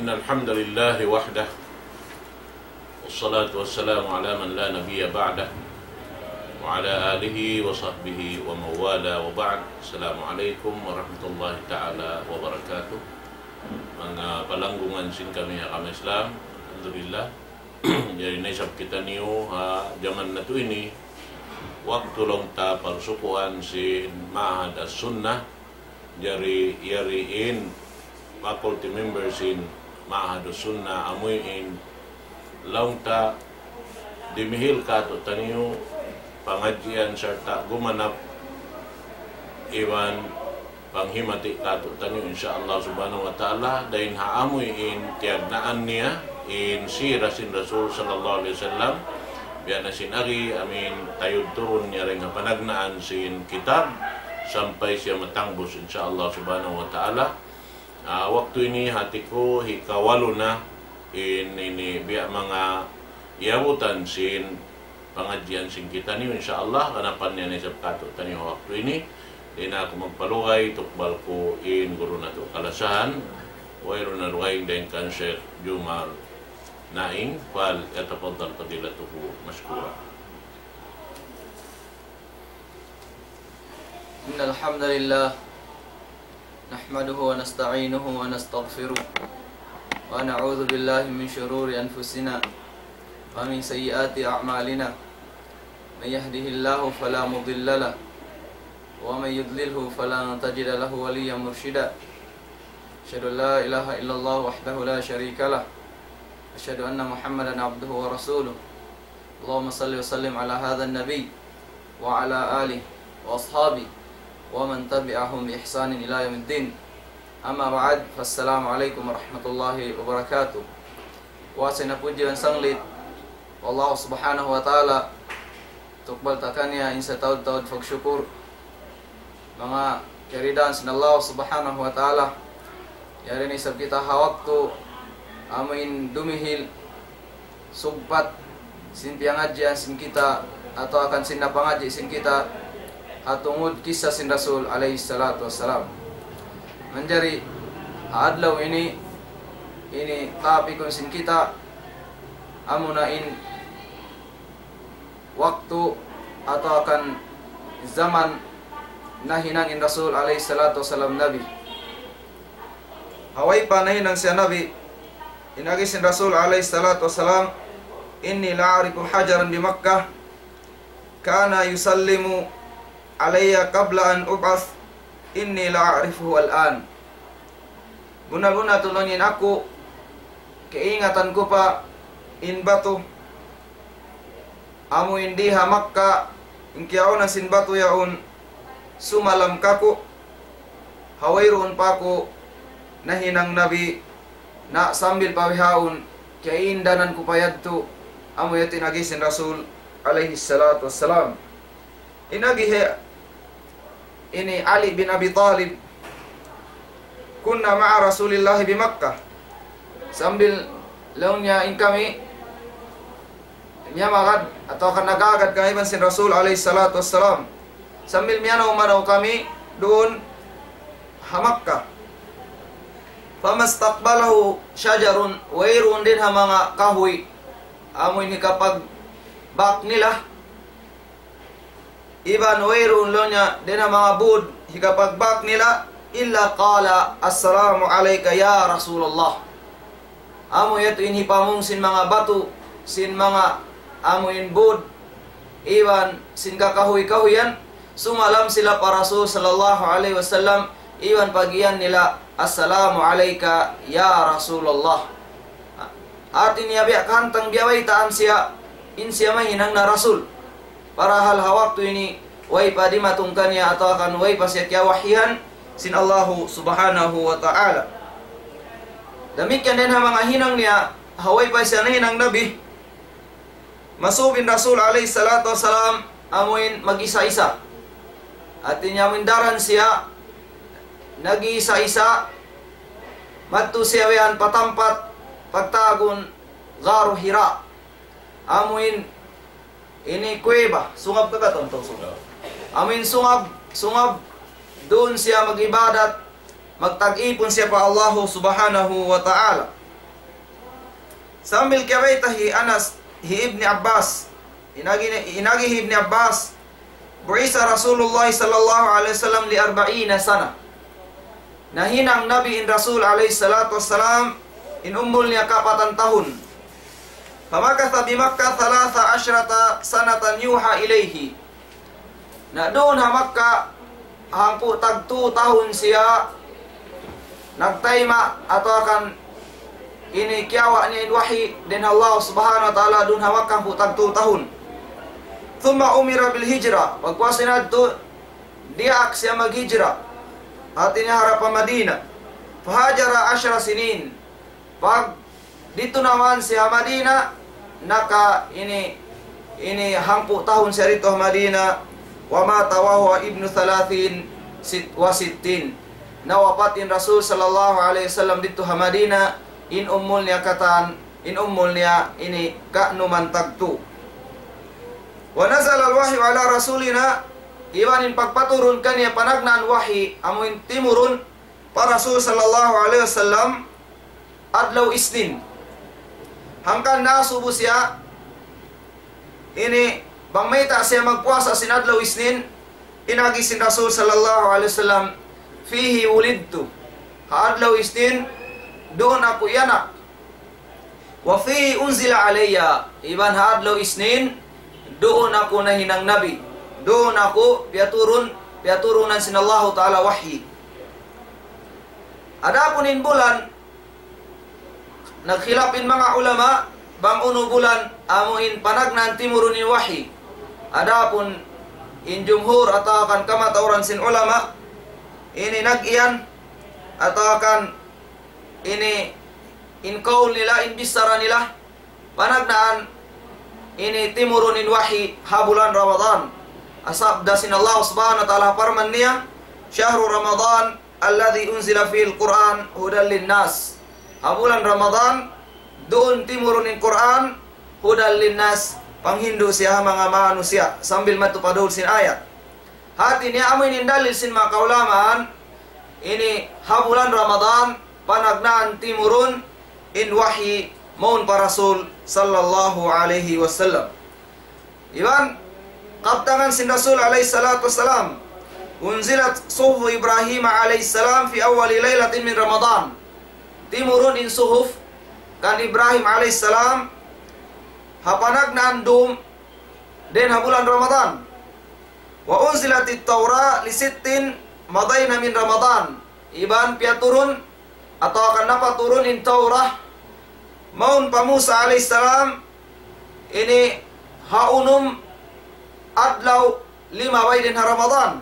إن الحمد لله وحده والصلاة والسلام على من لا نبي بعده وعلى آله وصحبه وموالا وبعد. Assalamualaikum warahmatullahi ta'ala wabarakatuh. Mga palanggungan sin kami kami Islam, alhamdulillah. Jadi naisap kita niyo zaman na to ini waktu long ta parsukuan sin Ma'had as-Sunnah jari yariin faculty members in Ma'had as-Sunnah amuin long ta dimihil ka to taniyo pangajian serta gumanap iwan panghimati ka to taniyo insyaallah subhanahu wa ta'ala dahin haamuin tiagnaan niya in sirah sin Rasul sallallahu alaihi wasallam biya na sinari amin tayod turun niya rin ang panagnaan sin kitab sampai siya matangbos insyaallah subhanahu wa ta'ala. Waktu ini hatiku hikawalo na ini biya mga iabutan sin pengajian sin kita ni insyaallah kanapan niya ni sabkato tani waktu ini din ako magpalugay tukbal ko in guru na to kalasahan wayro na ruwaing din kan Sheikh Jumar Naing fal yatafaddal fadilatuhu mashkura. Innal hamdalillah nahmaduhu wa nasta'inuhu wa nastaghfiruh wa na'udzu billahi min shururi anfusina wa min sayyiati a'malina may yahdihillahu fala mudilla lahu wa may yudlilhu fala tajida lahu waliyyan murshida. Asyhadu an la ilaha illallah wahdahu la syarika lah asyhadu anna Muhammadan abduhu wa rasuluh. Allahumma salli wa sallim ala hadzal nabiy wa ala alihi wa ashabihi wa man tabi'ahum bi ihsanin ila yaumiddin. Amma ba'd, fassalamu alaikum warahmatullahi wabarakatuh. Wa sinapuji ang sanglit Allah subhanahu wa ta'ala tukbal takanya insa taud-taud fagsyukur mga karidan sin Allah subhanahu wa ta'ala yari ni sab kita hawaktu amin dumihil sugpat sin piangajian sin kita atau akan sin napangaji sin kita atungod kisah sin Rasul alaihi salatu wassalam. Menjadi adlaw ini topik sin kita amunain waktu atau akan zaman nahinangin Rasul alaihi salatu wassalam Nabi. Hawai pa nahinang siya Nabi inagi sin Rasul alaihi salatu wassalam inni la'arifu hajaran di Makkah kana yusallimu alayya qabla an ub'ath inni la'arifuhu al'an. Guna-guna tulungin aku keingatan ko pa in batu amu indiha Makkah inkiyaw na sin batu yaun sumalam kaku hawairoon pa ko nahinang Nabi na sambil pawihaon kaindanan ko payadto amu yatin agisin Rasul alaihi salatu wassalam. Inagihe ini Ali bin Abi Talib kunna ma'a Rasulillah bi Makkah sambil launnya in kami nyamagad atau akan nagagad kami ban sin Rasul alaihi salatu wassalam sambil manaw kami doon ha Makkah. Famastaqbalahu syajarun wairun din ha mga kahoy amoy ni kapag bak nila iban wairun lonya din ha mga bud hikapag bak nila illa qala assalamu alayka ya Rasulullah. Amoy ito inhipamong sin mga batu sin mga amoy bud iban sin kakahoy-kahoyan sumalam sila pa Rasul sallallahu alaihi wasallam iwan pagiyan nila assalamu alayka ya Rasulullah. Atin niya biya kantang biyaway taan siya in siya mahinang na Rasul para hal hawaktu ini way pa di matungkan niya atau akan way pa siya kya wahihan sin Allahu subhanahu wa ta'ala. Demikian din ha mga hinang niya haway pa siya nahinang Nabi masubin Rasul alaihi salatu wassalam amuin mag-isa-isa atin niya mindaran siya nag-iisa-isa madto siya wihan patampat pagtagon Gharu Hira amuin ini kuweba sungab kagaton to sungab amuin sungab doon siya mag-ibadat magtag-ipon siya pa Allah subhanahu wa ta'ala. sambil kabaita hi Anas hi Ibni Abbas inagi hi Ibni Abbas bu'isa Rasulullah sallallahu alaihi wasallam li 40 sana. Nahinang Nabi in Rasul alaihi salatu wassalam in ummul niya 4 tahun. Famakatha bi Makkah 13 sanatan yuha ilaihi. Na doon ha Makkah hangpo tag 2 tahun siya nagtayma atau akan ini kiawa ni wahi din Allah subhanahu wa ta'ala doon ha Makkah po tag 2 tahun. Thumma umira bil hijrah. Pagpasinad to diak siya maghijrah. At iniharap ang Madina. Fahajara 10 sinin. Pag dito naman siya Madina, naka ini hampu tahun siya rito Madina. Wa mata wa huwa ibnu 30 wa 60. Nawapatin Rasul sallallahu alaihi wasallam dito ha Madina in ummul niya ini ka'numan tagtu. Wa nazala al-wahyu ala rasulina iwanin pagpaturun kaniya panagnan wahi amuin timurun para Rasul sallallahu alaihi wasallam adlaw isnin. Hangkan nasubo siya ini bangmayta siya magpuasa sin adlaw isnin inagi sin Rasul sallallahu alaihi wasallam fihi wulidtu. Ha adlaw isnin doon ako yanak. Wa fihi unzila alayya iban ha adlaw isnin doon ako nahinang nabi. Doon ako piaturunan sin Allah Ta'ala wahyi. Adapunin bulan nagkhilapin mga ulama bang uno bulan amuin panagnan timurunin wahyi. Adapun in jumhur atau akan kamatauran sin ulama ini nag-iyan atau akan ini in kaul nila in bisara nila panagnaan ini timurunin wahi ha bulan Ramadan. Asabda sin Allah subhanahu wa ta'ala farman niya syahrul Ramadan alladhi unzila fil Quran hudan linnas. Ha bulan Ramadan doon timurunin Quran hudan linnas panghindu siya mga manusia sambil matupadul sin ayat. Hati niya amoy nindalil sin mga kaulamaan ini ha bulan Ramadan panagnaan timurun in wahi maun para Rasul sallallahu alaihi wasallam. Iban kaptangan sin Rasul alaihi salatu wassalam unzilat suhuf Ibrahim alaihi salam fi awwali lailatin min Ramadan. Timurun in suhuf kan Ibrahim alaihi salam hapanagnan dum den ha bulan Ramadan. Wa unzilat at-Taurah li 6 madayna min Ramadan. Iban piaturun atau akan napaturun in Taurah maun pa Musa alaihissalam ini haunum adlaw 5 waydin ha Ramadan.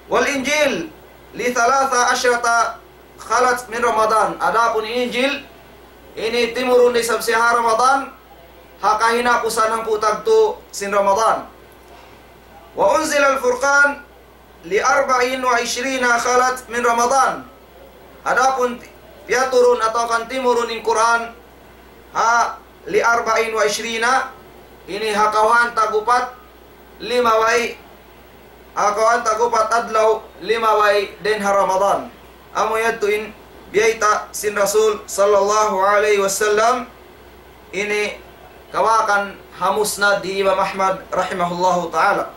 Wal Injil li 13 khalat min Ramadan. Adapun Injil ini timurun di sabsi ha Ramadan hakahinapusan ng putagto sin Ramadan. Wa unzila al-Furqan li 24 khalat min Ramadan. Adapun piaturun atau akan timurun in Quran ha li 24 ini hakawan tagupat 5 way hakawan tagupat adlaw 5 way den ha Ramadan. Amo yadtuin biyaita sin Rasul sallallahu alaihi wasallam ini kawakan hamusna di Imam Ahmad rahimahullahu taala.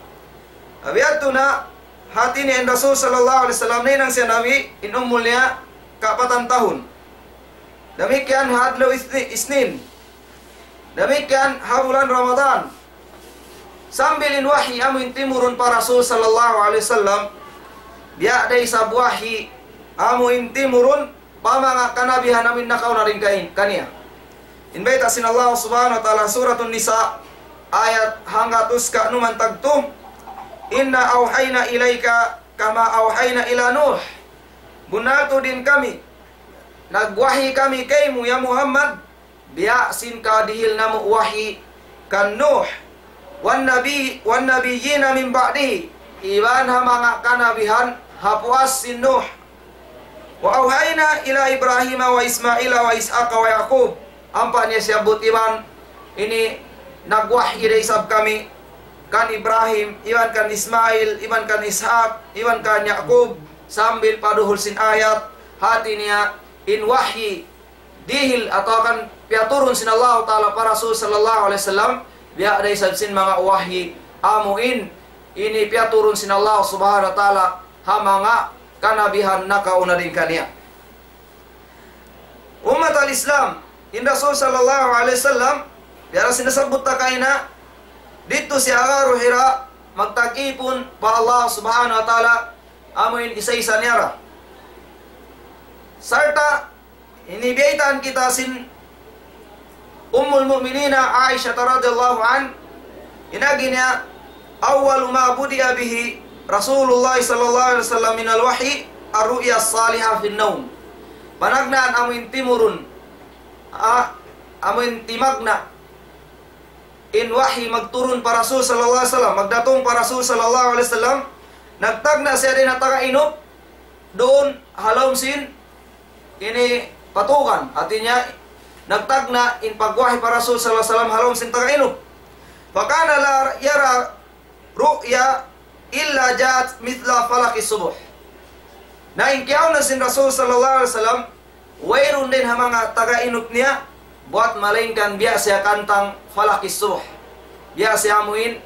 Abiyatuna hati ni Rasul sallallahu alaihi wasallam ni nang siya nabi in ummulnya 4 tahun. Demikian hadlaw isnin. Demikian ha bulan Ramadan. Sambilin wahi amin timurun para Rasul sallallahu alaihi wasallam biya day sabwahi amin timurun pamanga kanabihan amin nakaw na rin kaniya. Inbaita sin Allah subhanahu wa ta'ala suratun Nisa ayat hanggatus ka numan tagto inna auhayna ilaika kama auhayna ila Nuh. Bunato din kami nagwahi kami kay mo ya Muhammad biya sin ka dihil na mo wahi kan Nuh wan nabiyina min ba'di iban ha mga kanabihan hapuas sin Nuh wa auhayna ila Ibrahim wa Ismaila wa Isaaqa wa Yaqub. Ampa niya siya butiman ini nagwahi day sab kami kan Ibrahim iban kan Ismail iban kan Ishaq iban kan Yaqub sambil paduhul sin ayat hati niya in wahyi dihil atau kan piaturun sin Allah Ta'ala para Rasul sallallahu alaihi wasallam biya day sabsin mga wahyi amuin ini piaturun sin Allah subhanahu wa ta'ala ha mga kanabihan nakauna din kaniya. Umat al-Islam in Rasul sallallahu alaihi wasallam biya sinasabot ta kaina dito si Agaru Hira magtag-ipon pa Allah subhanahu wa ta'ala amuin isa-isa niyara. Sarta inibiyaitan kita sin Ummul Mu'minina Aisha radhiyallahu an inagi niya awwal ma budiya bihi Rasulullah sallallahu alaihi wasallam min al-wahyi ar-ru'ya as-salihah fi an-nawm. Panagnaan amin timurun amin timagna in wahyi magturun para Rasul sallallahu alaihi wasallam magdatong para Rasul sallallahu alaihi wasallam nagtagna siya din at taga-inop doon halom sin ini patukan atinya nagtagna in pagwahi para Rasul sallallahu alaihi wasallam halom sin taga-inop. Fakana la yara ru'ya illa jat mithla falaki subuh. Na inkiyaw na sin Rasul sallallahu alaihi wasallam wayron din ha mga taga-inop niya buat malingkan biya siya kantang falaki subuh. Biya siya amuin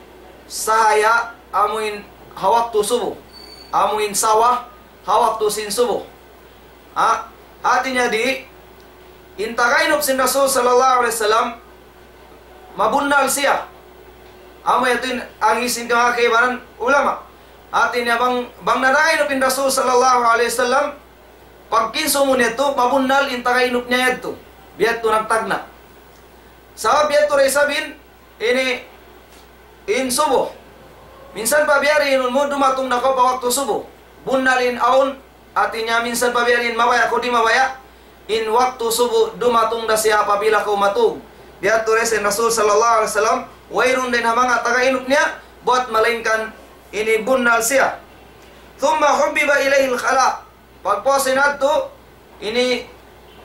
sahaya amuin hawak tu subuh. Amuin sawah hawak tu sin subuh. Hatinya di intagainop sin Rasul sallallahu alaihi wasallam mabundal siya. Amo yatin ang isin ka kaibanan ulama. Atin niya bang narainop in Rasul sallallahu alaihi wasallam pagkinso mo nito mabundal intagainop niya yato. Biyato nagtagna. Sa biyato ray sabin ini in subuh. Minsan pa biyari inun mo dumatong nako pa waktu subuh. Bundalin aun atinya minsan pa biyari mabaya ko di mabaya. In waktu subuh dumatong na siya apabila kau matug. Biyato ray sin Rasul sallallahu alaihi wasallam wayrun din ha mga taga-inop niya buat malingkan ini bundal siya. Thumma hubbiba ilayhi al-khala. Pagposin adto ini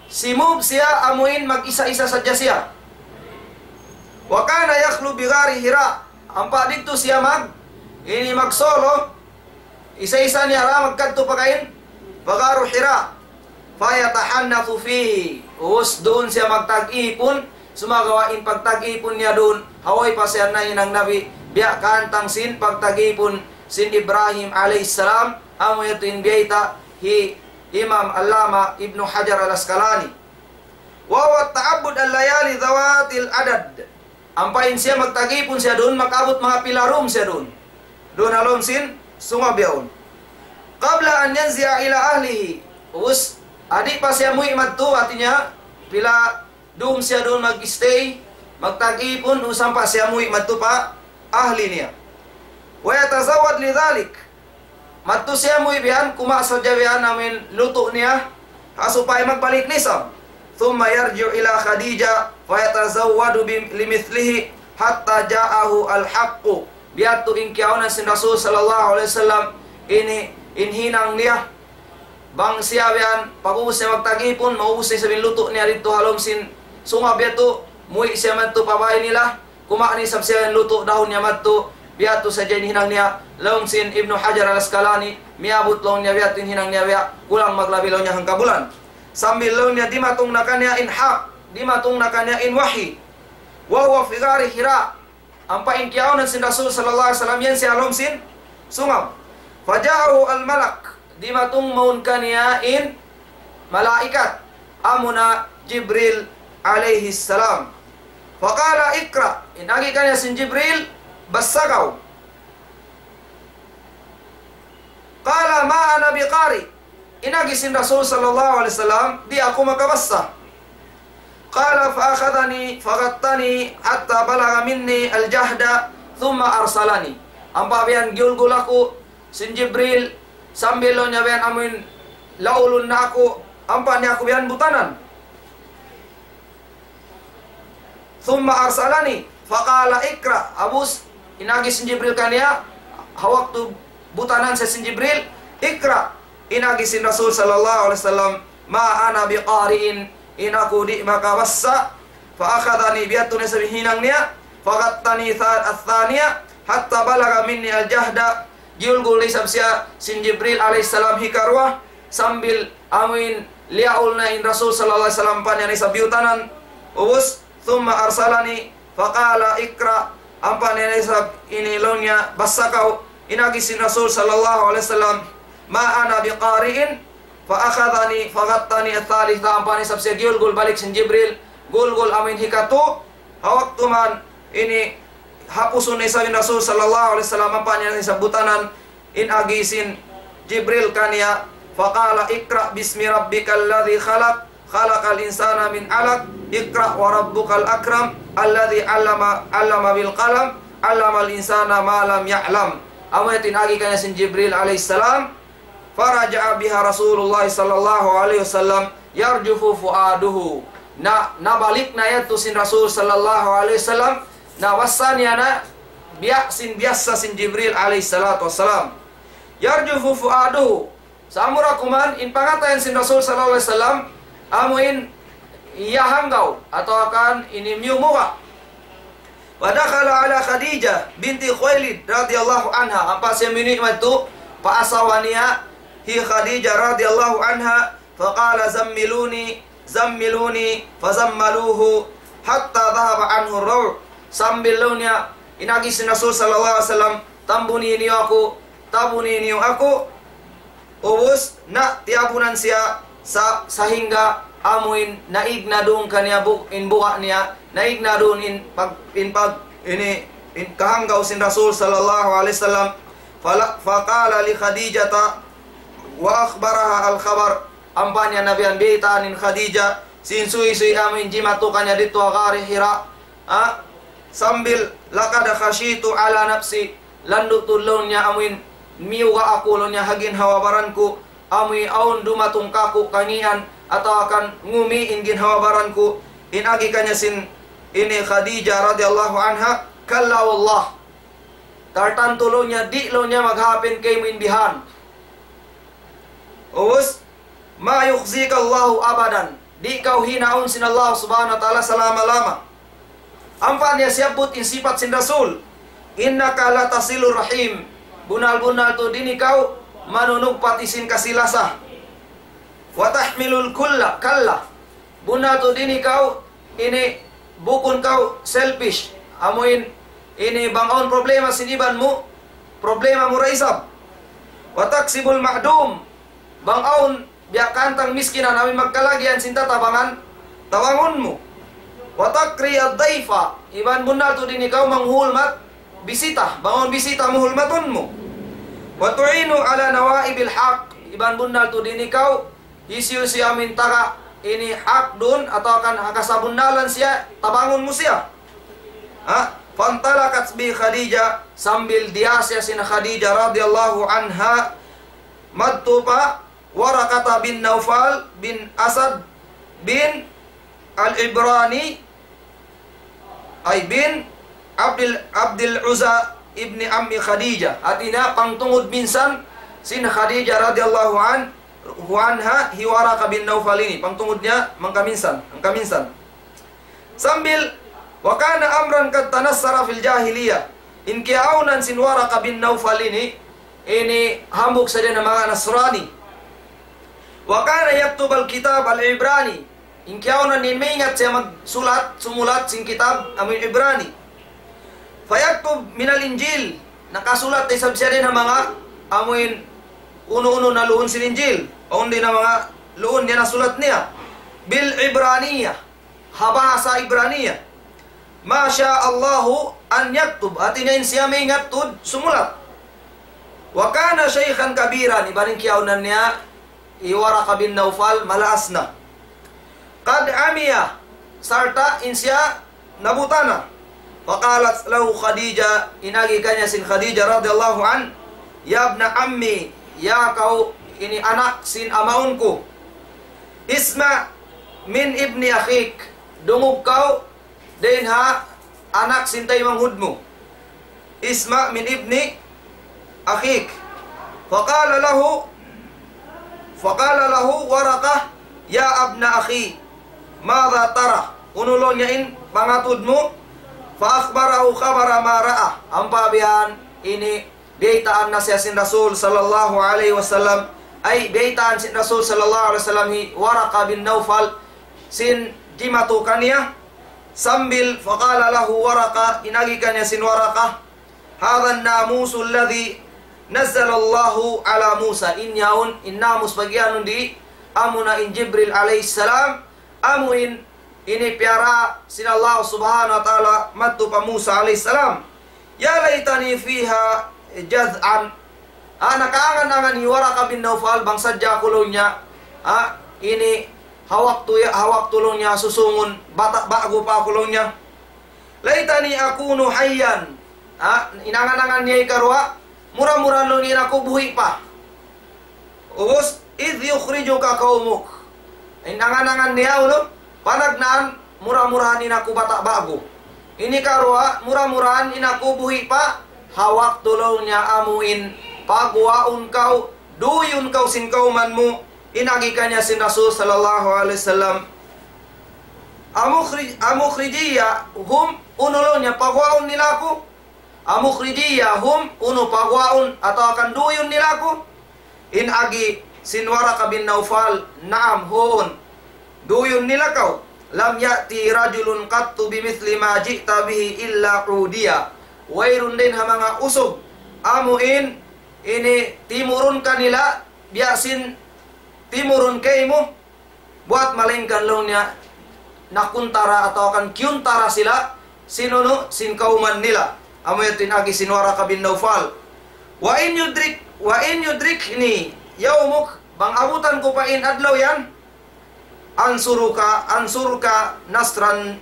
simub siya amuin mag-isa-isa sadya siya. Wa kana yakhlu bi ghari Hira. Ampa dito siya ini magsolo isa-isa niya ra magkadto pagain Bagaru Hira. Fayatahannathu fihi. Us doon siya magtag-ipon sumagawain pagtag-ipon niya doon. Haway pa siya na inang Nabi biya kantang sin pagtag-ipon sin Ibrahim alaihissalam amo yato inbiyata hi Imam Allama Ibnu Hajar al-Asqalani. Wa huwa ta'abbud al-layali dhawatil adad. Ampain siya magtag-ipon siya doon makabot mga pilarum siya doon. Doon halom sin sumabyaon. Qabla an yanzi'a ila ahlihi. Us adi pa siya muy madto atinya pila doon siya doon mag-stay magtag-ipon usang pa siya muy madto pa ahli niya. Wa yatazawwad lidhalik. Madto siya muy biyan kuma sa jawian namin luto niya asupay magbalik nisam. Thumma yarji'u ila Khadijah wa yatazawwadu limithlihi hatta ja'ahu al-haqqu. Biadto inkiyaw na sin Rasul sallallahu alaihi wasallam ini inhinang niya bang siya biyan pag-uus niya magtag-ipon mauus niya sa luto niya dito halom sin sungab yato muy siya madto pabay nila kumaani sab siya luto dahon niya madto biadto sa dyan hinang niya long sin Ibnu Hajar al-Asqalani miabot long niya biadto hinang niya biya kulang maglabi long niya hangkabulan sambil long niya di matong na kanya in haq di matong na kanya in wahi wa huwa fi ghari Hira. Ang paingkiyaw ng sin Rasul sallallahu alaihi wasallam yan si halom sin sungab. Faja'ahu al-malak di matong maun kanya in malaikat amuna Jibril alaihi salam. Faqala ikra inagi kanya sin Jibril basagaw. Qala ma ana biqari inagi sin Rasul sallallahu alaihi wasallam di ako makabasa. Qala fa akhadhani faghattani hatta balagha minni al-jahda thumma arsalani. Ampa biyan giulgul ako sin Jibril sambil lo niya biyan amin laulun na ako ampa niya ako biyan butanan. Thumma arsalani faqala ikra abus inagi sin Jibril kaniya hawak tu butanan sa sin Jibril ikra inagi sin Rasul sallallahu alaihi wasallam ma ana biqari'in inaku di makabassa fa akhadhani biatun sabihinang niya faqattani athaniya hatta balaga minni al-jahda giulgul isab siya sin Jibril alaihi salam sambil amin liaul na in Rasul sallallahu alaihi wasallam panya ni sa biutanan Ubus thumma arsalani faqala ikra, ampan nisab inilonya basa kau inagi sin Rasul sallallahu alaihi wasallam ma ana biqari'in fa akhadhani faghattani ats-tsalits, ampan nisab segiul gul balik sin Jibril gul amin hikatu hawak tuman ini hapusun nisabin Rasul sallallahu alaihi wasallam, ampan nisab butanan in agisin Jibril kania faqala ikra bismi rabbikal ladzi khalaqal insana min 'alaq, ikra wa rabbukal akram alladzi 'allama bil qalam 'allamal insana ma lam ya'lam. Amatin agi kanya sin Jibril alaihi salam, faraja'a biha Rasulullah sallallahu alaihi wasallam yarjufu fuaduhu. Balik na yatu sin Rasul sallallahu alaihi wasallam na wasaniana biasa sin Jibril alaihi salatu wassalam. Yarjufu fuaduhu, samura kuman in pangatayan sin Rasul sallallahu alaihi wasallam amuin iyahanggau atau akan ini miumuka. Wadakhala ala Khadijah binti Khuwailid radhiyallahu anha, apa semini itu paasawania hi Khadijah radhiyallahu anha, faqala zammiluni fazammaluhu hatta dhahaba anhu ar-raw, sambil launya inagi sin Rasul sallallahu alaihi wasallam tabuni niyo aku ubus na tiabunan siya sehingga amuin naig na doon kanya in buka niya, naig na doon in kahanggaw sin Rasul sallallahu alaihi wasallam. Faqala li Khadijata wa akhbaraha al-khabar, ampanya Nabi an bitanin Khadijah sin sui amuin jimatu kanya dito agari Hira, sambil laqad khashitu ala nafsi, landuk tulon niya amuin miuga aku lonya hagin hawabaranku, amui aun dumatung kaku kangian atau akan ngumi ingin hawabaranku, in agi kanya sin ini Khadijah radhiyallahu anha, kalla wallah, tartantulonya di lonya maghapin kay muinbihan. Uus ma yukhzika Allahu abadan, di kau hinaun sin Allah subhanahu wa ta'ala selama-lama. Ampan ya siaput in sifat sin Rasul, innaka la tasilur rahim, bunal-bunal tu dini kau manunug patisin kasilasa. Wa tahmilul kalla, bunal tu dini kau ini bukun kau selfish, amuin ini bangaun problema sinibanmu, problema mu raisab. Wa taksibul ma'dum, bangaun biak kantang miskinan amin magkalagian sinta tabangunmu. Wa takri ad-daifa, iban bunal tu dini kau manghulmat bisita, bangun bisita muhulmatunmu. Wa tu'inu ala nawaibil haq, iban bundal tu dini kau isiu siya mintaka ini hak dun atau akan hakasabundalan siya tabangun mo siya. Fantalakat bi Khadijah, sambil dia siya sin Khadijah radhiyallahu anha madtupa Warakata bin Naufal bin Asad bin al-Ibrani ay bin Abdul Uzza ibni ammi Khadijah, artinya pangtungod minsan sin Khadijah radhiyallahu anha hi Waraka bin Naufal ini, pangtungudnya mangkaminsan. Sambil wakana amran kad tanassara fil jahiliyah, in kiaunan sin Waraka bin Naufal ini hambuk saja ng mga Nasrani. Wakana yaktub al-kitab al-Ibrani, in kiaunan in maingat siya sumulat sin kitab amin Ibrani. Fayaktub minal Injil, nakasulat ay sabsiya din ng mga amuin uno-uno na luon sin Injil, o hindi na mga luon niya nasulat niya bil Ibraniya, habasa Ibraniya. Masya Allahu an yaktub, atinayin siya may ngattud sumulat. Wakana shaykhan kabiran, ibaring kiyaunan niya Waraka bin Naufal malaas na. Kad amiya, sarta in siya nabutana. Faqalat lahu Khadijah, inagi kanya sin Khadijah radhiyallahu an, ya ibna ammi, ya kau ini anak sin amaunku, isma min ibni akhik, dungog kau din ha anak sin tay manghudmo, isma min ibni akhik. Faqala lahu Warakah, ya abna akhi, madha tara, unulon niya in pangatud mo. Fa-akhbarahu khabara ma ra'a, ampabihan ini beitaan na siya sin Rasul sallallahu alaihi wasallam, ay beitaan sin Rasul sallallahu alaihi wasallam hi Waraka bin Naufal sin jimatu kaniya sambil faqala lahu Waraqah, inagikan niya sin Waraqah, hadha an-namusu alladhi nazzala Allahu ala Musa. Inyaun innamus bagianun di amuna in Jibril alaihi salam amuin ini piara sin Allah subhanahu wa ta'ala matu pa Musa alaihi salam. Ya laitani fiha jaz'an. Nakaangan-angan ni Waraqah bin Naufal bang sadya kulungnya. Ini hawak tulungnya susungun bago pa kulungnya. Laitani akunu hayyan. Inangan-angan niya ikarwa, mura-mura lunin ako buhi pa. Ubus, idh yukhrijuka kaumuk. Inangan-angan niya ulo, panagnaan, mura-murahan inaku bata bago. Ini karwa, mura-murahan inaku buhi pa, hawak tulungnya amuin, pagwaun kau, duyun kau sin kaumanmu, inagikannya sin Rasul sallallahu alaihi wasallam. Amukhrijiyya hum unulungnya pagwaun nilaku. Amukhrijiyya hum unu pagwaun atau akan duyun nilaku. In agi sin Waraqah bin Naufal, naam huun duyun nilakaw. Lam ya'ti rajulun qattu bimithli ma ji'ta bihi illa udiya. Wairun din ha mga usog amuin ini timurun kanila biasin timurun kaymo buat malingkan longnya nakuntara atau akan kiuntara sila sinuno sin kauman nila. Amo yatin agi sin Waraqah bin Naufal. Wa in yudrikni yaumuk, bang abutan ko pa in adlaw yan, ansuruka nasran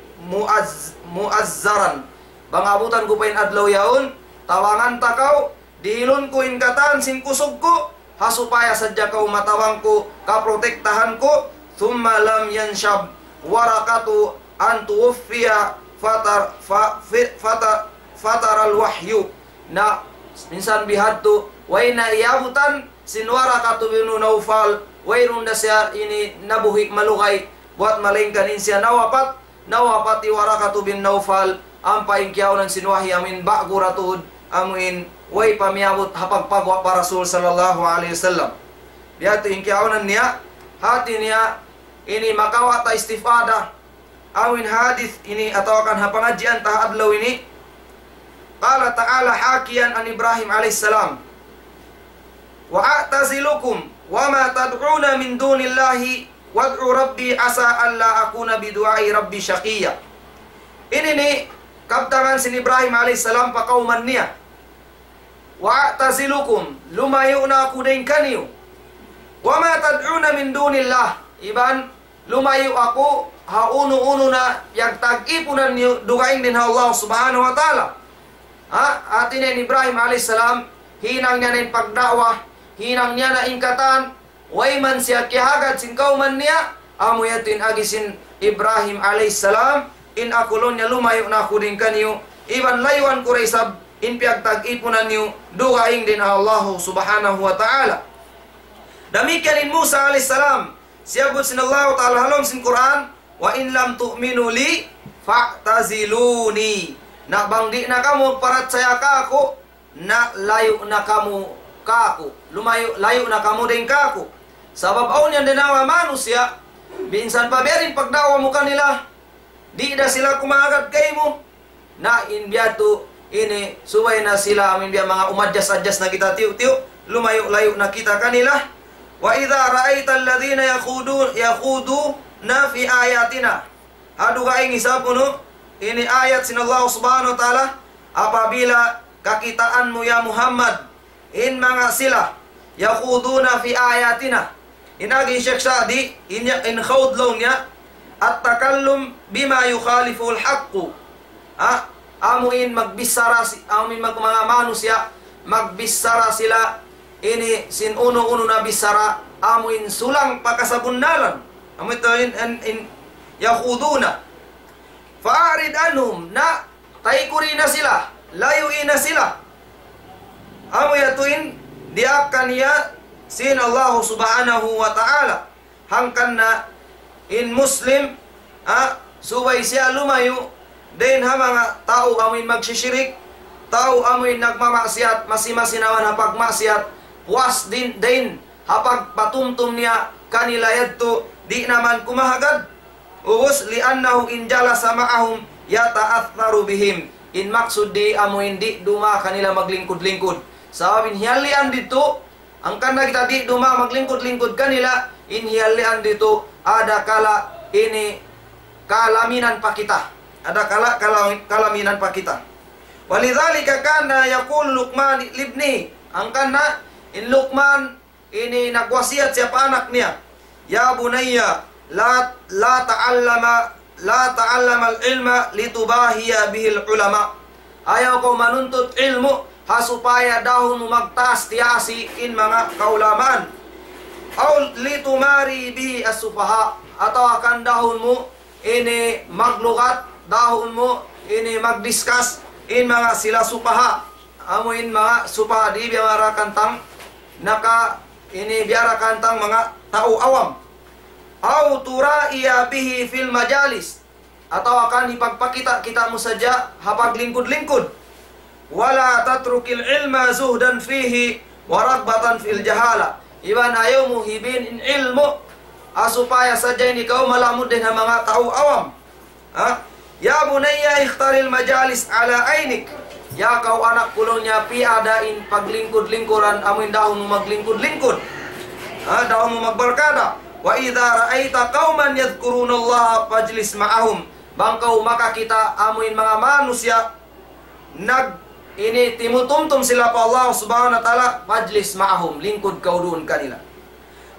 muazzaran. Bang abutan ko pa in adlaw yaun, tawangan takaw, dihilon ko in katan sin kusog ko, hasupaya sadya kau matawang ko, kaprotektahan ko. Thumma lam yanshab Waraqatu an tuwaffiya fatar al-wahyu. Na minsan bihadto way na iabutan sin Waraqah bin Naufal, wayrun na siya ini nabuhik malukay buat malingkanin siya nawapati Waraqah bin Naufal ang paingkyaw ng sinwahi amin bago ratud amuin way pamiabot hapagpagwa para Rasul sallallahu alaihi wasallam. Diyato ingkyaw niya hati niya ini makawata istifada awin hadith ini atau akan hapangadjian tah adlaw ini. Qala ta'ala hakiyan an Ibrahim alaihissalam, wa a'tazilukum wa ma tad'una min dunillahi wad'u rabbi asa alla akuna bidu'ai rabbi syaqiyya. Ini nih kabtangan sin Ibrahim alaihissalam pakauman niya. Wa a'tazilukum lumayuna aku din kaniyo. Wa ma tad'una min dunillah, iban lumayo ako hauno-uno na yagtag-ipunan niyo dugaing din Allah subhanahu wa ta'ala. Atin ni Ibrahim alaihissalam, hinang niya na pagdawa, hinang niya na ingkatan, way man siya kihagad sin kauman niya, amuyatin agisin Ibrahim alaihissalam, in akulon niya lumayo na ako din kaniyo, iban laywan ko resab, in piyagtag-ipunan niyo dugaing din Allah subhanahu wa ta'ala. Damikian in Musa alaihissalam, siyabot sin Allah ta'ala halom sin Quran, wa in lam tu'minu li fa'taziluni. Na bangdi na kamu parat saya kako, na layo na kamu kako, layo na kamu din kako. Sabab aun yan dinawa manusia, binsan paberin pagdawa mo kanila, di na sila kumagad kay mo, na inbiyatu ini suway na sila amin biya mga umadjas-adjas na kita tiyo-tiyo, lumayo-layo na kita kanila. Wa idha ra'aita alladhina yakhudu na fi ayatina. Adu kaing isa po no, ini ayat sin Allah subhanahu wa ta'ala, apabila kakitaan mo ya Muhammad, in mga sila, yakhuduna fi ayatina. Inaging Sheikh Sa'di, in khawdlaw niya, at takallum bima yukhalifu al-haqqu. Amuin magbisara, amuin mga manusia, magbisara sila, ini sin uno-uno na bisara, amuin sulang pakasabunalan. Amuin ito in yakhuduna. Fa'arid anhum, na taikuri na sila, layuin na sila. Amo yatuin diakan niya sin Allah subhanahu wa ta'ala. Hangkan na in Muslim, subay siya lumayo, din ha mga tao amoy magsishirik, tao amoy nagmamaksiat, masimasinawan hapag maksiat, puas din hapag patumtum niya kanila yadto, di naman kumahagad. Ubus li'annahu in jalasa ma'ahum yata'atharu bihim. In maksud di amo hindi duma kanila maglingkod-lingkod. Sababin hiyalian dito, ang kana kita di duma maglingkod-lingkod kanila, in hiyalian dito ada kala ini kalaminan pa kita. Ada kala kalaminan pa kita. Walidzalika kana yaqul Luqman libni. Ang kana in Luqman ini nagwasiat siapa anak niya. Ya bunayya la ta'allama al-ilma litubahiya bihil ulama. Ayaw ko manuntut ilmu hasupaya dahon mo magtaas tiasi in mga kaulaman. Aw litumari bihi as-sufaha. Atau akan dahon mo ini maglugat, dahon mo ini magdiscuss in mga sila supaha. Amo in mga supaha di biara kantang naka ini biara kantang mga tao awam. Au turaiya bihi fil majalis. Atau akan ipagpakita kita mo sadya hapag lingkod-lingkod. Wala tatrukil ilma zuhdan fihi wa ragbatan fil jahala. Iban ayaw mo hibin in ilmu asupaya sadya ini kau malamud din mga tao awam. Ya bunayya ikhtaril majalis ala ainik. Ya kau anak kulongnya piadain paglingkod-lingkuran amin dahon mo maglingkod-lingkod. Dahon mo magbarkada. Wa idza ra'aita qauman yadhkurunallaha fajlis ma'ahum. Bangkau maka kita amuin mga manusia ini timutumtum sila pa Allah subhanahu wa ta'ala, fajlis ma'ahum, lingkod kau doon kanila.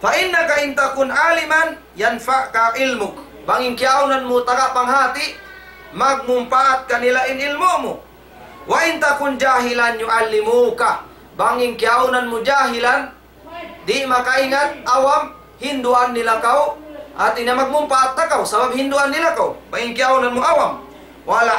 Fa innaka in takun aliman yanfa'ka ilmuk. Banging kiaunan mo taga panghati magmumpaat kanila in ilmu mo. Wa in takun jahilan yu'allimuka. Banging kiaunan mo jahilan di makaingat awam hinduan nila kau at ina magmumpaat na kau sabab hinduan nila kau paingkiaw mo awam. Wala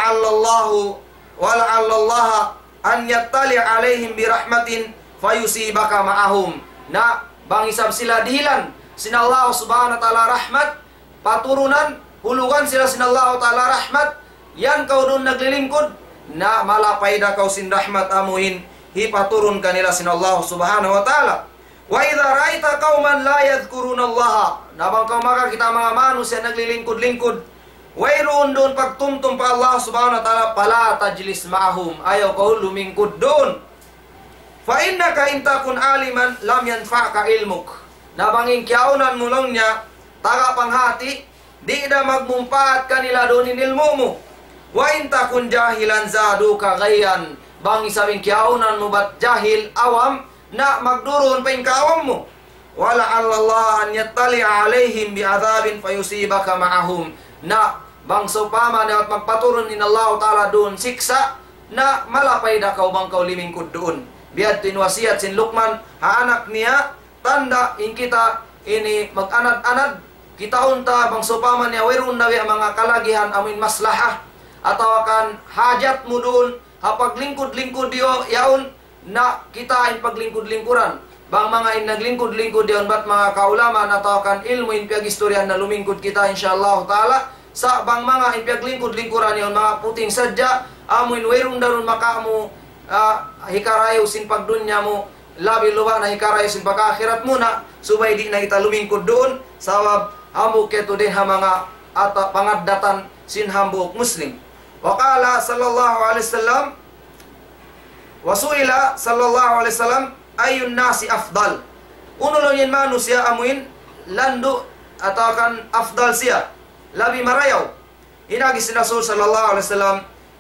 Allah an yattali alaihim birahmatin fayusibaka ma'ahum. Na bangisab sila dihilan sinallahu subhanahu wa ta'ala rahmat paturunan hulugan sila sinallahu ta'ala rahmat yan kau dun naglilingkod na malapay da kau sin rahmat amuhin hipaturun kanila sinallahu subhanahu wa ta'ala. Wa idza ra'aita qauman la yadhkurunallaha. Nabang kau maka kita mga manusia naglilingkod-lingkod. Wayroon doon pagtumtum pa Allah subhanahu wa ta'ala pala tajlis ma'ahum. Ayaw kau lumingkod doon. Fa innaka in takun aliman lam yanfa'ka ilmuk. Nabanging kiaunan mo lang niya taga panghati di na magmumpaat kanila doon in ilmu mo. Wa in takun jahilan zaduka ghayan. Bangi sabing kiaunan mo bat jahil awam na magduron pa yung kaawam mo. Wala Allah an yattali alaihim bi'adhabin fayusibaka ma'ahum. Na bangso paman at magpaturon in Allah ta'ala doon siksa na malapay da kau bang kau limingkod doon. Biad tinwasiat sin Luqman haanak niya tanda in kita ini mag-anad-anad kita unta bangso paman niya wayroon na mga kalagihan amin maslahah atau akan hajat mo doon hapag lingkod-lingkod diyo yaon na kita ay paglingkod-lingkuran. Bang mga naglingkod-lingkod diyon bat mga kaulaman atau kan ilmu in piagistoryan na lumingkod kita insyaallah ta'ala sa bang mga ipiaglingkod-lingkuran yon mga puting sadya amuin wayroon daron makamu hikarayo sin pagdunya mo labi luwa na hikarayo sin pag-akhirat mo na subay di na kita lumingkod doon sabab ambo keto din ha mga pangadatan sin hambuk muslim. Waqala sallallahu alaihi wasallam wasuila sallallahu alaihi wasallam ayun nasi afdal. Uno lang yan manusia amuin lando atau kan afdal siya labi marayaw. Inagi si Rasul sallallahu alaihi wasallam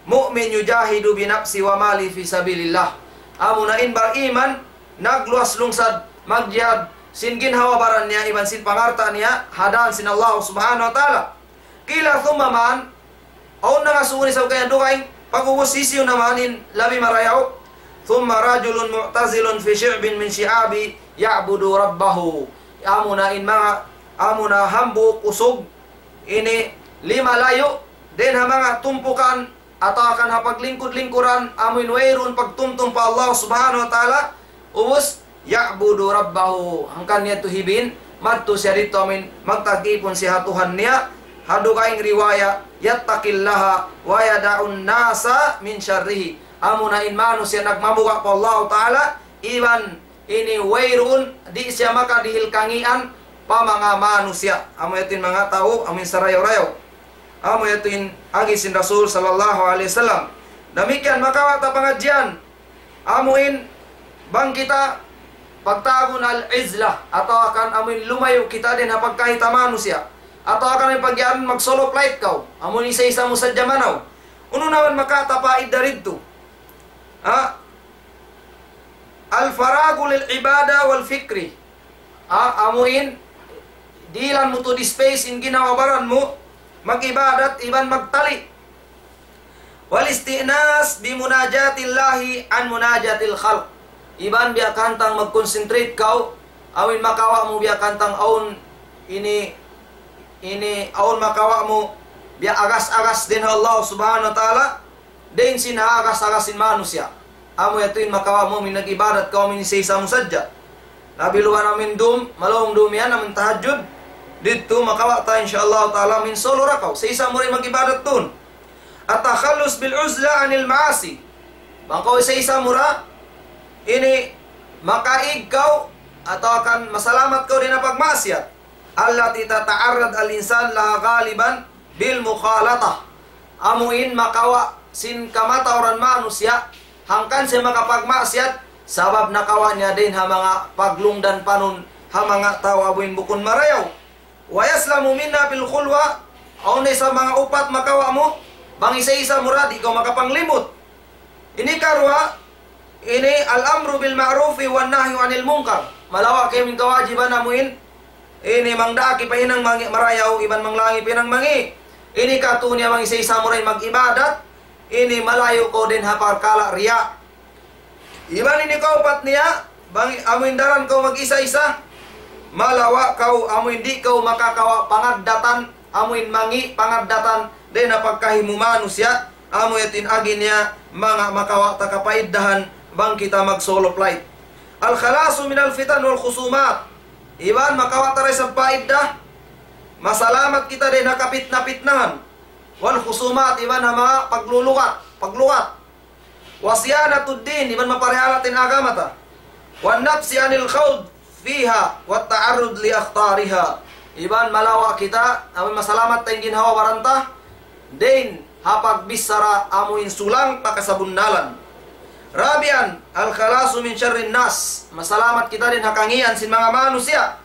mu'min yujahidu binafsi wa mali fi sabilillah. Amo na inbar iman nagluas lungsad magjihad sin ginhawa baran niya iban sin pangarta niya hadan sin Allah subhanahu wa ta'ala. Kila thumaman aun na nga suni sa kaya dukaing pag-uusisiyo namanin labi marayaw. Thumma rajulun mu'tazilun fi syi'bin min syi'abi ya'budu rabbahu. Amuna in mga amuna hambuk usog ini lima layo den ha mga tumpukan atau akan hapaglingkod-lingkuran amin wayrun pagtumtum pa Allah subhanahu wa ta'ala ubus ya'budu rabbahu hangkan niya tuhibin madto siya dito amin magtagipon siya Tuhan niya hadu kaing riwaya yattaqillaha wa yada'un nasa min syarrihi. Amuna in manusia nagmamuka pa Allah ta'ala iban ini wayrun di siya maka dihilkangian pa mga manusia amuyatin mga tao amin sarayaw-rayaw. amo yatuin agi sin Rasul sallallahu alaihi wasallam. Demikian makawata pengajian amuin bang kita pagtagon al-izlah atau akan amuin lumayo kita din hapag kahit manusia atau akan pagyan mag-solo flight kau amun isa-isa mo sa jamanaw uno naman makatapaid daridto al-faragu lil ibada wal fikri amuin dilan mo to di space in ginawabaran mo mag-ibadat iban magtali wal istinas bi munajatillahi an munajatil khalq iban biya kantang mag-concentrate kau awin makawa mo biya kantang aun ini aun makawa mo biya agas-agas din Allah subhanahu wa ta'ala din sinha agas-agasin manusia amo yatuin makawa mo min nag-ibadat kau min isa mo sadya labi luwan namin malawang yan namin tahajjud dito makawa ta insyaallah ta'ala min solo rakaw sa isa mo rin mag-ibadat dun at takhallus bil uzla anil maasi bangkaw isa-isa mura ini makaig kau atau akan masalamat kau din na pagmasyat allati tata'arrad al-insan laha ghaliban bil mukhalatah amuin makawa sin kamata orang manusia hangkan siya makapagmasyat sabab nakawa niya din ha mga paglungdan panon ha mga tao abuin bukon marayaw wa yaslamu minna bil khulwa aun sa mga upat makawa mo bang isa-isa mura di ko makapanglimot ini karwa ini al-amru bil ma'rufi wan nahyu anil munkar malawa kay min kawajiban amuin ini mangdaki pahinang marayaw iban manglangi pinang mangi ini katunya mang isa-isa mura mag-ibadat ini malayo ko din hapar kala riya iban ini kaupat niya bang amuin daran kau mag-isa-isa malawa kau amuin di kau makakawa pangadatan amuin mangi pangadatan din na pagkahimu manusia amo yatin agin niya mga makawa takapaiddahan bang kita mag solo flight al khalasu min al fitan wal khusumat iban makawa taray sa paiddah masalamat kita din nakapit na pitnahan wal khusumat iban na mga pagluwat wasiyanatud din iban maparehalatin agamata wan nafsi anil khawd fiha wat ta'arrud li akhtariha iban malawa kita amin masalamat tayong ginhawa baranta din hapag bisara amuin sulang pakasabunnalan rabian al khalasu min syarrin nas masalamat kita din hakangian sin mga manusia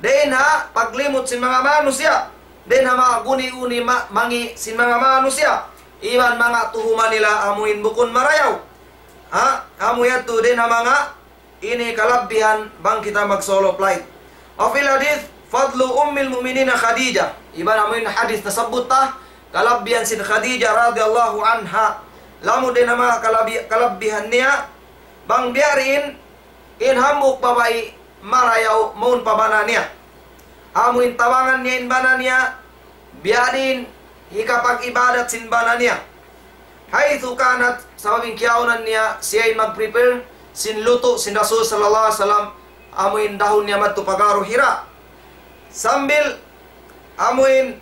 din ha paglimot sin mga manusia din ha mga guni-uni mangi sin mga manusia iban mga tuhuman nila amuin bukon marayaw amuyatu din ha mga ini kalabihan bang kita mag solo flight o fil hadith fadlu ummil mu'minina Khadijah iban amuin hadith nasabut ta kalabihan sin Khadijah radhiyallahu anha lamu din nama kalabihan niya bang biarin in hamuk babai marayaw maun pabana niya amuin tawangan niya in bana niya biarin hikapag ibadat sin bana niya haithu kanat sababing kiyaunan niya siya mag-prepare sin luto sin Rasul sallallahu alaihi wasallam amuin dahon niya matupagaro hira sambil amuin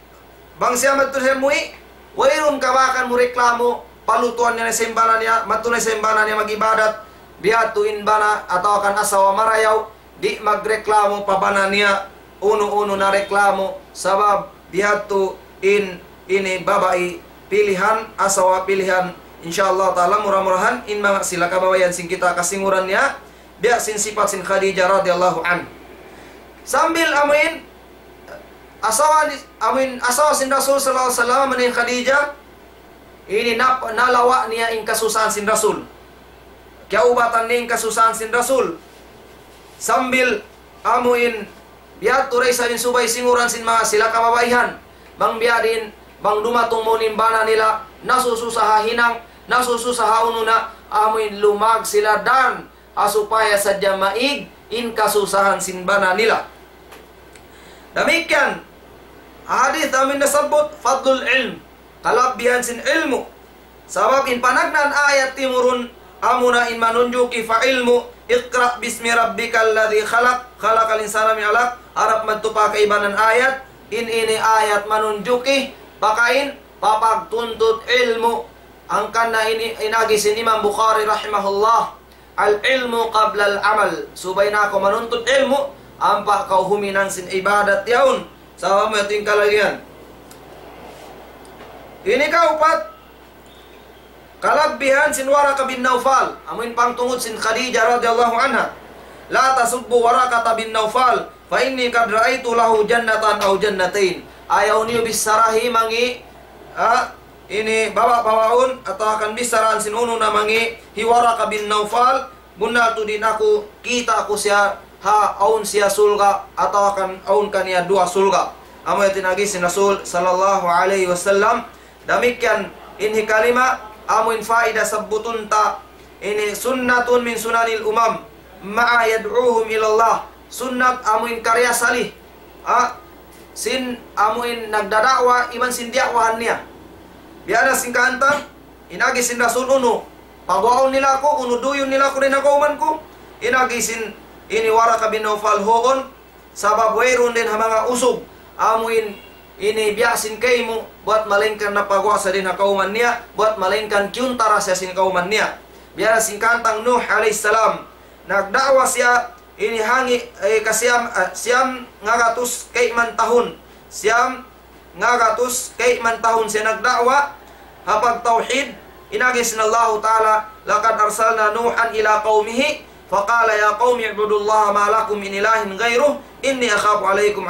bang siya matusemui wairun kabakan mo reklamo palutuan niya na sembana niya matunay sembana niya mag-ibadat bihatuin bana atau akan asawa marayaw di magreklamo pabana niya uno-uno na reklamo sabab bihatu ini babai pilihan asawa pilihan insyaallah ta'ala murah-murahan in mga sila kababayan sin kita kasinguran niya dia sin sifat sin Khadijah radhiyallahu an sambil amin asawa sin Rasul sallallahu alaihi wasallam manin Khadijah ini nalawa niya ing kasusahan sin Rasul kiaubatan niya ing kasusahan sin Rasul sambil amuin biat turay sa din subay singuran sin mga sila kababayan bang biadin bang dumatong mo nimbana nila nasususaha hinang nasususaha ununa amuin lumag sila dan asupaya sadya maig in kasusahan sin bana nila demikian hadith amin nasabot fadlul ilm kalabihan sin ilmu sabab in panagnan ayat timurun amuna in manunjuki fa ilmu iqra bismi rabbikal ladzi khalaqal insana min 'alaq harap magtupa kaibanan ayat ini ayat manunjuki pakain papagtuntut ilmu angkan na ini inagi sin Imam Bukhari rahimahullah al ilmu qabla al amal subay na ako manuntut ilmu ampa kau huminan sin ibadat yaun sabab mo yating kalagyan Ini kaupat kalabbihan sin Waraka bin Naufal. Amuin pangtungod sin Khadijah radhiyallahu anha. La tasubbu Waraka bin Naufal fa inni qad ra'aitu lahu jannatan aw jannatain. Ayaw niyo bisarahi mangi ini bawa-bawaun atau akan bisaraan sin uno na mangi hi Waraka bin Naufal bunda tu din aku kita aku siya aun siya sulga atau akan aun kaniya dua sulga. Amo yatinagi sin Rasul sallallahu alaihi wasallam. Demikian ini kalima amuin faida sabbutun ta ini sunnatun min sunanil umam ma'a yad'uhum ilallah. Sunnat amuin karya salih sin amuin nagdadakwa iman sin diakwahan niya. Biada sin kaantang inagi sin Rasul unu pagwaon nila ko unu duyun nila ko rin nakauman ko. Inagi sin ini Waraka bin Naufal hoon sabab wayron din mga usog amuin ini biasin kay mo buat malengkan na pagwasa din nakauman niya buat malengkan kyuntara siya sin kauman niya. Biada sin kantang Nuh alaihissalam nagdakwa siya ini hangi kasiyam siyam ngagatus kay man tahun siyam ngagatus kay man tahun siya nagdakwa hapag tauhid. Inagis na Allah Ta'ala laqad arsalna Nuhan ila qaumihi faqala ya qaumi ibudullaha ma lakum min ilahin ghairuh inni akhafu alaikum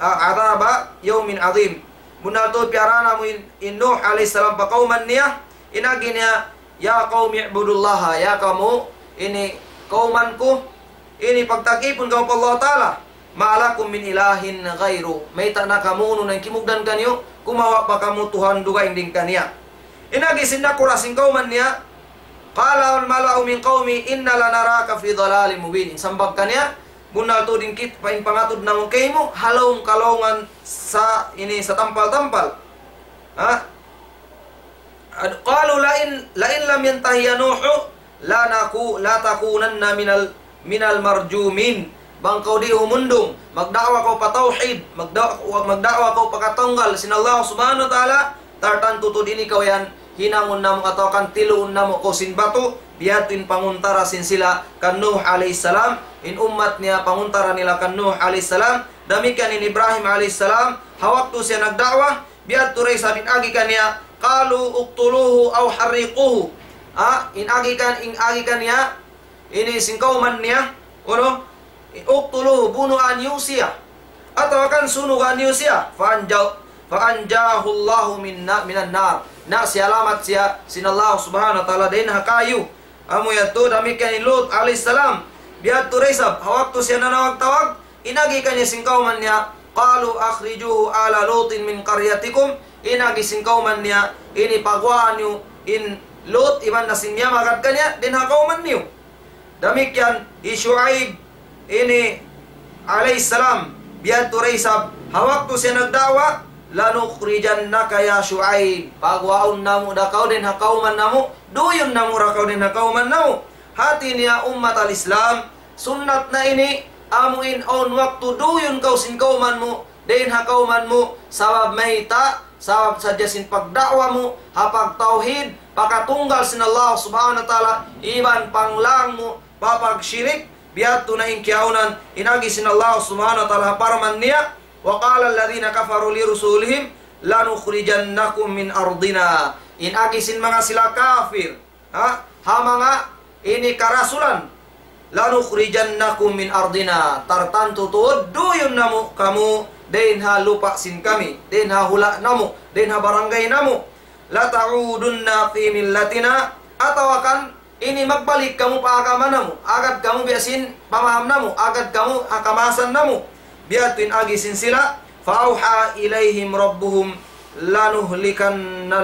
adaba yaumin azim. Bunal to piarana mo in Nuh alaihissalam pa kauman niya inagi niya ya qaumi ibudullaha ya kamu ini kaumanku ini pagtakipon kamu pa Allah Ta'ala ma'alakum min ilahin ghairu may ta na kamu nung kimugdan kanyo kumawa pa kamu Tuhan duga inding kaniya. Inagi sindakura sing kauman niya qala al mala'u min qaumi inna lanaraka fi dhalalim mubin. Sambag kaniya bunal to din kit paing pangatod na mong kay mo halong kalongan sa ini sa tampal-tampal. Qalu la in lam yantahi ya Nuh la takunanna minal marjumin. Bangkaw di humundong magdakwa ko pa tauhid magdakwa ko pa katunggal sin Allah subhanahu wa ta'ala tartan tutod ini kaw yan hinangon namo atau kan tiluon namo ko sin bato biyatin panguntara sin sila kan Nuh alaihissalam in umat niya panguntara nila kan Nuh alaihissalam. Demikian in Ibrahim alaihissalam hawaktu siya nagdakwah biyat turay sabit agi kaniya qalu uqtuluhu aw harriquhu in agi kan niya ini singkauman niya uno uqtuluhu bunuan yusiya atau kan sunugan yusiya fa'anjahu Allahu minan nar na sialamat siya sinallahu subhanahu wa ta'ala din hakayu. Amo yato damikian Lut alaihissalam biat turesab hawaktu siya nanawag-tawag inagi kanya singkauman niya qalu akhrijuhu ala Lutin min qaryatikum. Inagi singkauman niya ini pagwaan niyo in Lut iman na sinya magad kanya din hakauman niyo. Damikian Shu'aib ini alaihissalam biat turesab hawaktu siya nagdawa lanukhrijannaka ya Shu'aib. Pagwaon namo dakaw din hakauman namo duyun namo rakaw din hakauman namo. Hati niya ummat al-Islam sunnat na ini amuin on waktu duyun kau sin kauman mo din hakauman mo sabab mahita sabab sadya sin pagdakwa mo hapag tauhid pakatunggal sin Allah subhanahu wa ta'ala iban panglang mo papag syirik biat tunain kiaunan inagi sin Allah subhanahu wa ta'ala paraman niya wa qala alladhina kafaru li rusulihim lanukhrijannakum min ardina. Inagi sin mga sila kafir mga ini karasulan lanukhrijannakum min ardina tartantu tuod duyun namo kamu den ha lupa sin kami den ha hula namo den ha barangay namo la ta'udunna fi millatina atawakan ini magbalik kamu pa agama namo agad kamu biasin pamaham namo agad kamu akamasan namo biatin agi sin sila fauha ilaihim rabbuhum lanuhlikanna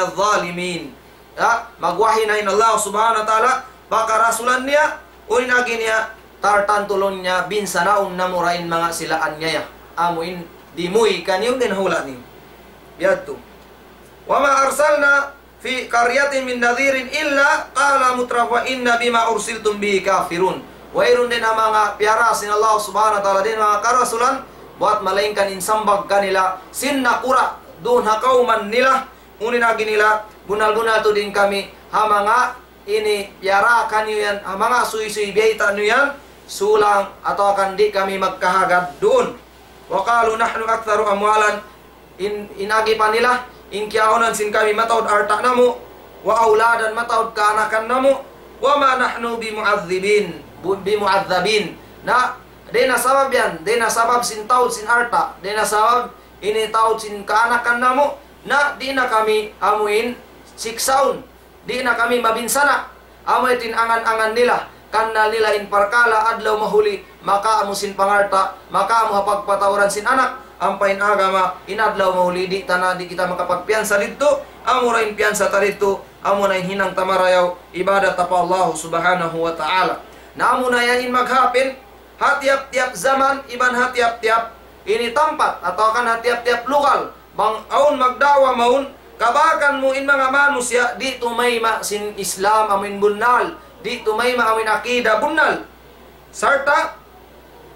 adh-dhalimin. Magwahi na in Allah subhanahu wa ta'ala baka rasulan niya unin agi niya tartan tulon niya binsanaon na murain mga silaan niya amuin dimuy kanyong din hula niyo biyadto wa ma arsalna fi qaryatin min nadhirin illa qala mutrafa inna bima ursiltum bihi kafirun. Wayron din ang mga piyara sin Allah subhanahu wa ta'ala din mga karasulan buat malaingkan insambag kanila sinnakura doon hakauman nila unin agi nila bunal-bunal to din kami mga ini yara kanyo yan mga suy-suy biyayta nyo yan sulang atau akan di kami magkahagad doon. Wa qalu nahnu aktharu amwalan inagi pa nila in kiyaonan sin kami matawd arta namo wa auladan matawd kaanakan namo wa ma nahnu bimu'adzabin na de na sabab yan de na sabab sin tawd sin arta de na sabab ini tawd sin kaanakan namo na di na kami amuin siksaun di na kami mabinsana amoy tinangan-angan nila kanna nila in parkala adlaw mahuli maka amusin pangarta maka amo hapagpatawaran sin anak ampain agama inadlaw mahuli di kita makapagpiansa dito amo rain piansa ta dito amo na hinang tamarayaw ibadat pa Allah subhanahu wa ta'ala na amo na yan maghapin hatiap-tiap zaman iban hatiap-tiap ini tempat atau kan hatiap-tiap lokal bang aun magdawa maun kabakan mo in mga manusia di tumayma sin Islam amin bunal di tumayma amin akida bunal sarta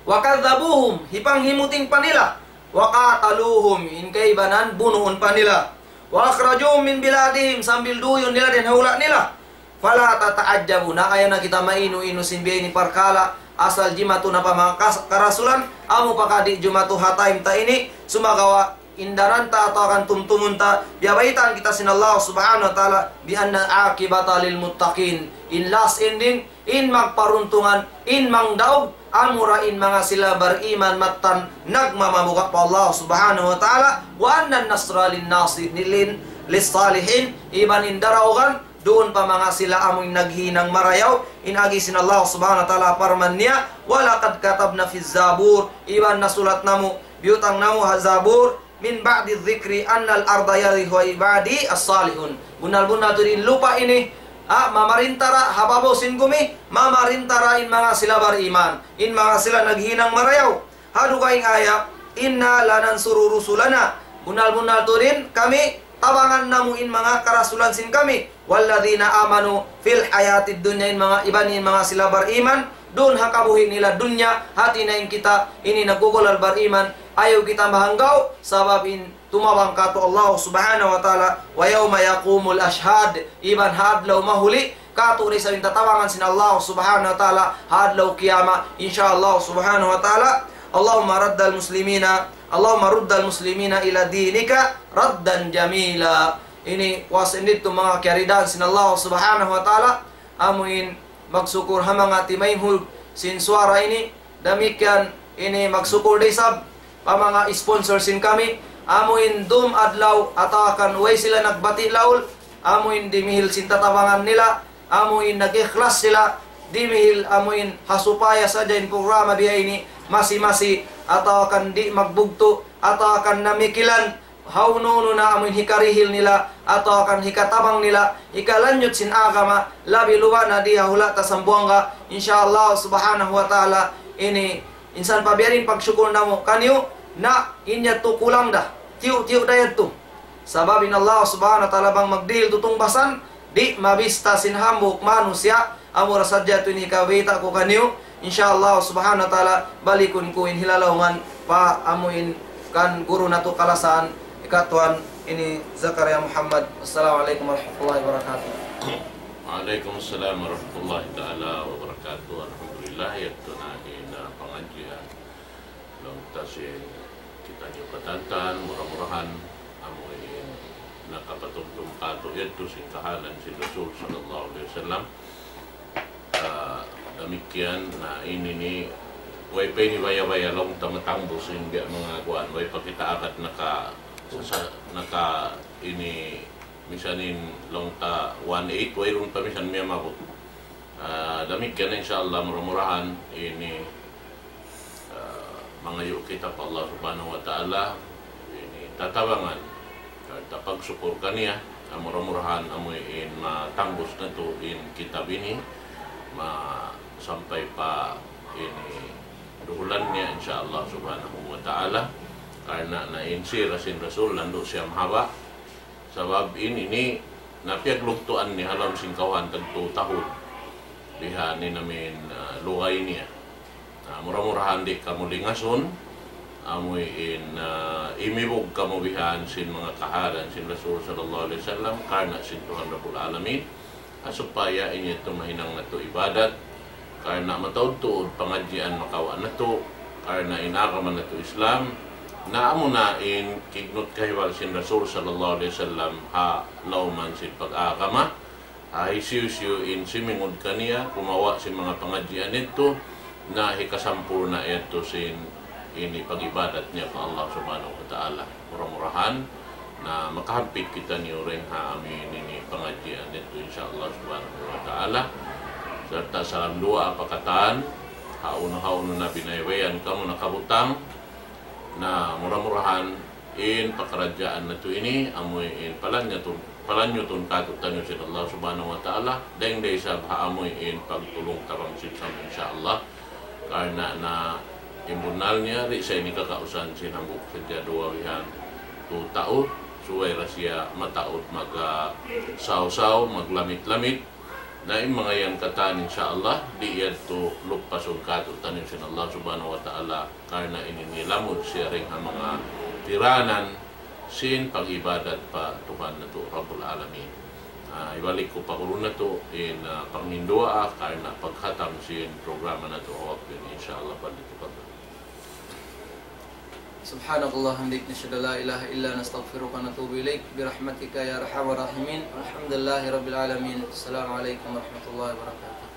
wakadzabuhum hipanghimuting pa nila waqataluhum in kaybanan bunuon pa nila wa akhrajuhum min biladihim sambil duyon nila din haula nila fala tata'ajjabu na kaya na kita mainu-inu sin biya ni parkala asal jimatu na pa mga karasulan amo pakadi jumatu hataim ta ini sumagawa indaranta atau akan tumtumunta biabaitan kita sin Allah subhanahu wa ta'ala bi anna akibata lil muttaqin in last ending in magparuntungan in mangdaog amura in mga sila beriman matan nagmamamuka pa Allah subhanahu wa ta'ala wa anna nasra lin nasirin lis salihin iban indaraugan doon pa mga sila amoy naghinang marayaw inagi sin Allah subhanahu wa ta'ala parman niya walaqad katabna fi zabur iban nasulat namo biutang namo hazabur min ba'di dzikri annal arda yarihu ibadi as-salihun bunal-bunal din lupa ini mamarintara hababo sin gumi mamarintara in mga sila beriman in mga sila naghinang marayaw hadu kaing aya inna lanansuru rusulana bunal-bunal din kami tabangan namu in mga karasulan sin kami walladzina amanu fil hayatid dunya in mga iban in mga sila beriman dun hakabuhin nila dunya hati na in kita ini nagugulal beriman ayaw kita mahanggaw sababin tumawang kato Allah subhanahu wa ta'ala wa yawma yaqumul ashhad iban hadlaw mahuli kato rin sa tatawangan sin Allah subhanahu wa ta'ala hadlaw kiyama insyaallah subhanahu wa ta'ala Allahumma raddal muslimina Allahumma ruddal muslimina ila dinika raddan jamila ini wasin dito mga kiaridan sin Allah subhanahu wa ta'ala amuin magsukur ha mga timayhul sin suara ini damikian ini magsukur desab pa mga sponsor sin kami amuin dum adlaw atakan way sila nagbati laul amuin dimihil sin tatawangan nila amuin nagikhlas sila dimihil amuin hasupaya sa din programa biya ini masi-masi atakan di magbugto atakan namikilan haununo na amuin hikarihil nila atakan hikatabang nila ikalanyot sin agama labi luwa na di hahula tasambuanga insyaallah subhanahu wa ta'ala ini insan pabiarin pagsyukur namo kanyo na inya tu kulang dah tiu dayat tu sababin Allah subhanahu wa ta'ala bang magdil tutong basan di mabista sin hambuk manusia amura sadya tu ni kawita ko kanyo insyaallah subhanahu wa ta'ala balikun ko in hilalawngan pa amuin kan guru na tu kalasan ikatuan ini Zakaria Muhammad. Assalamualaikum warahmatullahi wabarakatuh. Waalaikumsalam warahmatullahi taala wabarakatuh. Alhamdulillah ito na pengajian long tasin kita nyukatantan murah-murahan amuin nakapatugtong kato ito si kahanan si Rasul sallallahu alaihi wasallam demikian na ini ni way pa ni baya-baya long tamatambos hindi mga kuan way pa kita agad naka ini misanin long ta 18 way ron pa misan miya mabot demikian insyaallah murah-murahan ini mangayo kita pa Allah subhanahu wa ta'ala ini tatabangan tapagsukur kaniya murah-murahan amuin matambos na to in kitab ini sampai pa ini duhulan niya insyaallah subhanahu wa ta'ala karena na-insir sin Rasul lando siya mahaba sabab ini napiaglugtuan ni halam singkawan tagto tahod diha ni namin luhay niya murah-murahan di kamulingason amoy imibog kamubihan sin mga kahalan sin Rasul sallallahu alaihi wasallam karena sin Tuhan Rabbul Alamin supaya inyo mahinang na to ibadat karena matawad tuod pangadjian makawa na to karena inagaman na to Islam naamo na in kignot kahiwal sin Rasul sallallahu alaihi wasallam ha lauman sin pag-agama ay siyo in simingod kaniya kumawa si mga pangadjian nito na hikasampur na ito sin ini pag-ibadat niya pa Allah subhanahu wa ta'ala. Murah-murahan na makahampit kita niyo rin ha amin ini pangadjian nito insyaallah subhanahu wa ta'ala. Serta sa dua apakatan hauno na binaywayan kamu nakabutang na murah-murahan in pakarajaan na to ini amoy in palanyo tun katutan si Allah subhanahu wa ta'ala dahil day sa haamoy in pagtulong tarang sitsam insyaallah karena na imbunal niya ri sa ini kakausan sinambuk sa duwawihan 2 taon suway rasya mataot mag saw-saw maglamit-lamit na yung mga yan katan insyaallah di yan to lupasun katutan sin Allah subhanahu wa ta'ala karena ininilamod siya rin ang mga tiranan sin pag-ibadat pa Tuhan na to Rabbul Alamin. Ibalik ko pa na to in pangindua karena paghatam sin programa na to awak yun insyaallah palito pa. Subhanakallah hamdik nashhadu la ilaha illa nastaghfiruka wa natubu ilaik birahmatika ya arhamar rahimin. Alhamdulillahi rabbil alamin. Assalamualaikum warahmatullahi wabarakatuh.